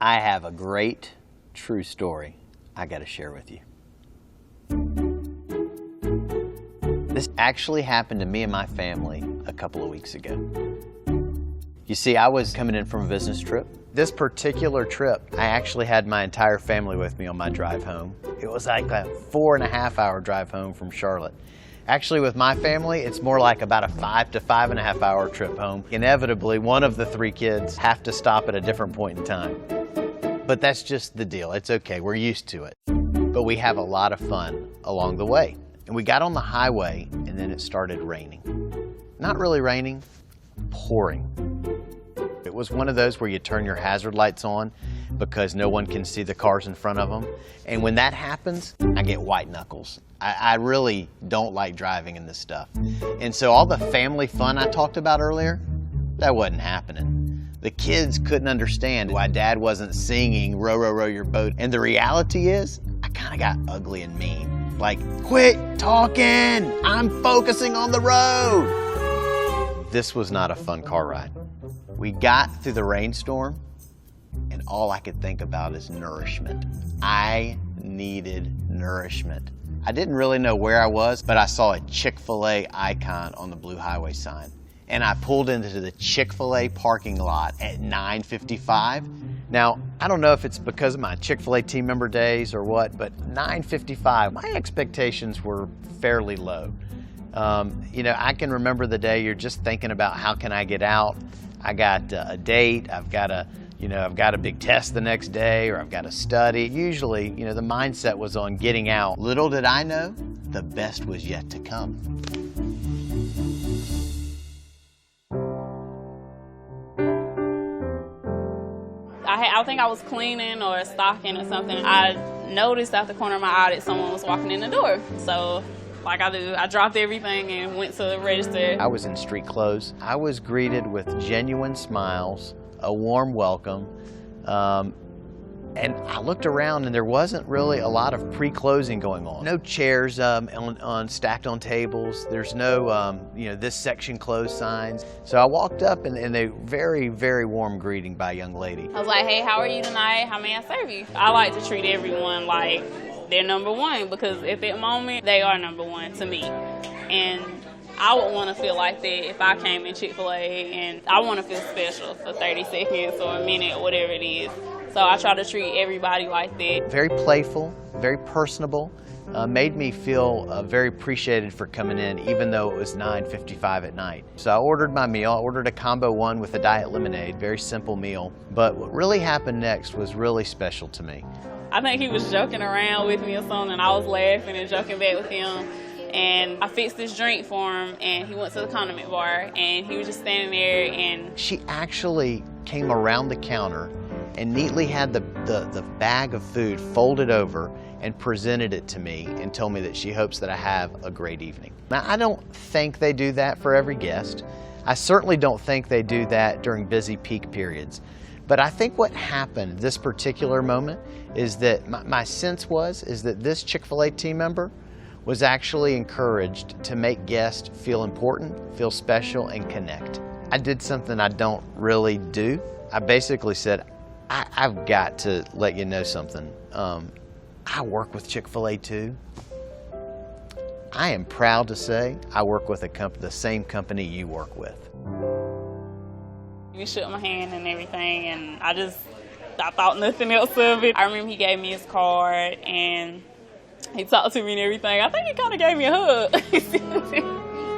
I have a great, true story I got to share with you. This actually happened to me and my family a couple of weeks ago. You see, I was coming in from a business trip. This particular trip, I actually had my entire family with me on my drive home. It was like a 4.5-hour drive home from Charlotte. Actually, with my family, it's more like about a 5 to 5.5 hour trip home. Inevitably, one of the 3 kids have to stop at a different point in time. But that's just the deal. It's okay, we're used to it. But we have a lot of fun along the way. And we got on the highway and then it started raining. Not really raining, pouring. It was one of those where you turn your hazard lights on because no one can see the cars in front of them. And when that happens, I get white knuckles. I really don't like driving in this stuff. And so all the family fun I talked about earlier, that wasn't happening. The kids couldn't understand why Dad wasn't singing "Row, row, row your boat." And the reality is, I kind of got ugly and mean. Like, quit talking! I'm focusing on the road! This was not a fun car ride. We got through the rainstorm, and all I could think about is nourishment. I needed nourishment. I didn't really know where I was, but I saw a Chick-fil-A icon on the Blue Highway sign. And I pulled into the Chick-fil-A parking lot at 9:55. Now, I don't know if it's because of my Chick-fil-A team member days or what, but 9:55, my expectations were fairly low. You know, I can remember the day you're just thinking about how can I get out. I got a date, I've got a big test the next day, or I've got to study. Usually, the mindset was on getting out. Little did I know, the best was yet to come. I think I was cleaning or stocking or something. I noticed out the corner of my eye that someone was walking in the door. So, like I do, I dropped everything and went to the register. I was in street clothes. I was greeted with genuine smiles, a warm welcome, and I looked around and there wasn't really a lot of pre-closing going on. No chairs stacked on tables. There's no, this section closed signs. So I walked up and a very, very warm greeting by a young lady. I was like, hey, how are you tonight? How may I serve you? I like to treat everyone like they're number one because at that moment, they are number one to me. And I would want to feel like that if I came in Chick-fil-A, and I want to feel special for 30 seconds or a minute or whatever it is. So I try to treat everybody like that. Very playful, very personable, made me feel very appreciated for coming in even though it was 9:55 at night. So I ordered my meal. I ordered a combo one with a diet lemonade, very simple meal. But what really happened next was really special to me. I think he was joking around with me or something. I was laughing and joking back with him. And I fixed this drink for him, and he went to the condiment bar, and he was just standing there. And she actually came around the counter and neatly had the bag of food folded over and presented it to me and told me that she hopes that I have a great evening. Now, I don't think they do that for every guest. I certainly don't think they do that during busy peak periods. But I think what happened this particular moment is that my sense is that this Chick-fil-A team member was actually encouraged to make guests feel important, feel special, and connect. I did something I don't really do. I basically said, I've got to let you know something. I work with Chick-fil-A too. I am proud to say I work with the same company you work with. He shook my hand and everything, and I thought nothing else of it. I remember he gave me his card, and he talked to me and everything. I think he kind of gave me a hug.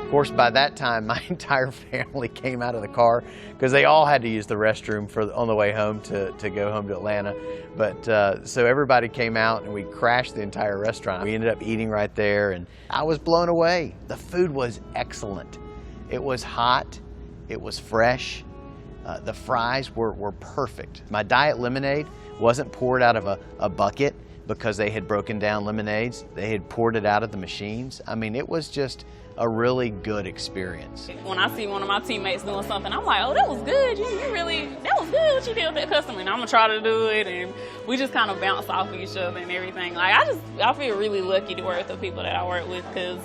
Of course, by that time, my entire family came out of the car because they all had to use the restroom on the way home to go home to Atlanta. But so everybody came out and we crashed the entire restaurant. We ended up eating right there, and I was blown away. The food was excellent. It was hot. It was fresh. The fries were perfect. My diet lemonade wasn't poured out of a bucket because they had broken down lemonades. They had poured it out of the machines. I mean, it was just a really good experience. When I see one of my teammates doing something, I'm like, oh, that was good. That was good what you did with that customer. And I'm gonna try to do it, and we just kind of bounce off of each other and everything. Like, I feel really lucky to work with the people that I work with because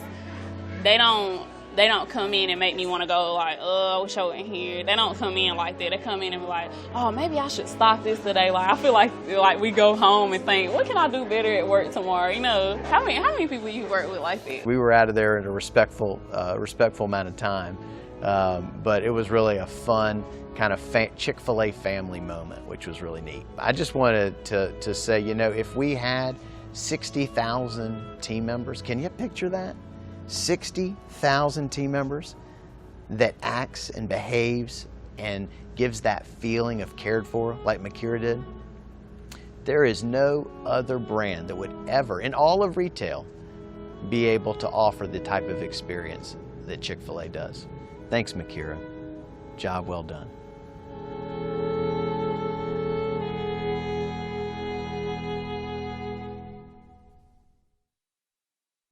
they don't they don't come in and make me want to go like, oh, I wish I wasn't here. They don't come in like that. They come in and be like, oh, maybe I should stop this today. Like, I feel like we go home and think, what can I do better at work tomorrow? You know, how many people you work with like that? We were out of there in a respectful amount of time, but it was really a fun kind of Chick-fil-A family moment, which was really neat. I just wanted to say, you know, if we had 60,000 team members, can you picture that? 60,000 team members that acts and behaves and gives that feeling of cared for like Makira did. There is no other brand that would ever, in all of retail, be able to offer the type of experience that Chick-fil-A does. Thanks, Makira. Job well done.